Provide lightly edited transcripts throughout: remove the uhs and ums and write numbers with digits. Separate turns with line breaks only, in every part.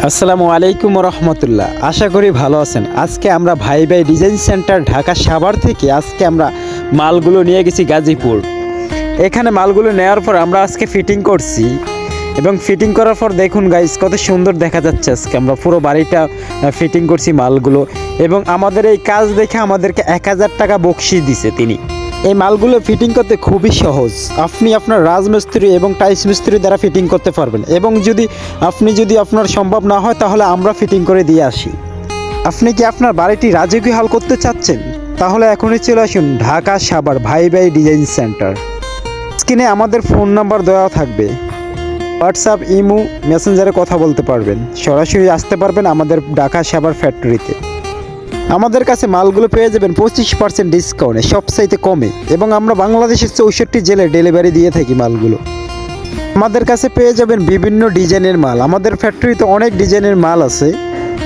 আসসালামু আলাইকুম রহমতুল্লাহ। আশা করি ভালো আছেন। আজকে আমরা ভাই ভাই ডিজাইন সেন্টার ঢাকা সাভার থেকে আজকে আমরা মালগুলো নিয়ে গেছি গাজীপুর। এখানে মালগুলো নেওয়ার পর আমরা আজকে ফিটিং করছি এবং ফিটিং করার পর দেখুন গাইস কত সুন্দর দেখা যাচ্ছে। আজকে আমরা পুরো বাড়িটা ফিটিং করছি মালগুলো এবং আমাদের এই কাজ দেখে আমাদেরকে 1000 টাকা বকশিশ দিছে তিনি। এই মালগুলো ফিটিং করতে খুবই সহজ। আপনি আপনার রাজমিস্ত্রি এবং টাইলস মিস্ত্রি দ্বারা ফিটিং করতে পারবেন এবং যদি আপনার সম্ভব না হয় তাহলে আমরা ফিটিং করে দিয়ে আসি। আপনি কি আপনার বাড়িটি রাজকীয় হাল করতে চাচ্ছেন? তাহলে এখনই চলে আসুন ঢাকা সাভার ভাই ভাই ডিজাইন সেন্টার। স্ক্রিনে আমাদের ফোন নাম্বার দেওয়া থাকবে। হোয়াটসঅ্যাপ, ইমো, মেসেঞ্জারে কথা বলতে পারবেন। সরাসরি আসতে পারবেন আমাদের ঢাকা সাভার ফ্যাক্টরিতে। আমাদের কাছে মালগুলো পেয়ে যাবেন 25% ডিসকাউন্টে, সবচাইতে কমে, এবং আমরা বাংলাদেশের 64 জেলায় ডেলিভারি দিয়ে থাকি মালগুলো। আমাদের কাছে পেয়ে যাবেন বিভিন্ন ডিজাইনের মাল। আমাদের ফ্যাক্টরিতে অনেক ডিজাইনের মাল আছে।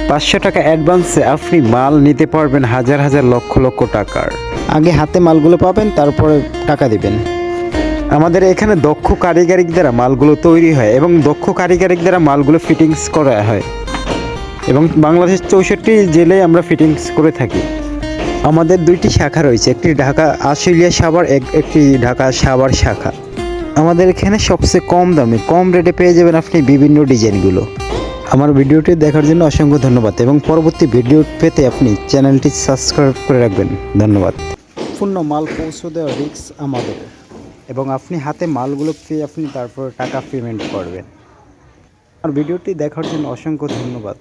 500 টাকা অ্যাডভান্সে আপনি মাল নিতে পারবেন হাজার হাজার লক্ষ লক্ষ টাকার। আগে হাতে মালগুলো পাবেন, তারপরে টাকা দিবেন। আমাদের এখানে দক্ষ কারিগরিক দ্বারা মালগুলো তৈরি হয় এবং দক্ষ কারিগরিক দ্বারা মালগুলো ফিটিংস করা হয় এবং বাংলাদেশ 64 জেলায় আমরা ফিটিংস করে থাকি। আমাদের 2টি শাখা রয়েছে, একটি ঢাকা আশুলিয়া সাভার, একটি ঢাকা সাভার শাখা। আমাদের এখানে সবচেয়ে কম দামে কম রেটে পেয়ে যাবেন আপনি বিভিন্ন ডিজাইনগুলো। আমার ভিডিওটি দেখার জন্য অসংখ্য ধন্যবাদ এবং পরবর্তী ভিডিও পেতে আপনি চ্যানেলটি সাবস্ক্রাইব করে রাখবেন। ধন্যবাদ। পূর্ণ মাল পৌঁছে দেওয়া রিস্ক আমাদের এবং আপনি হাতে মালগুলো পেয়ে আপনি তারপর টাকা পেমেন্ট করবেন। আর ভিডিওটি দেখার জন্য অসংখ্য ধন্যবাদ।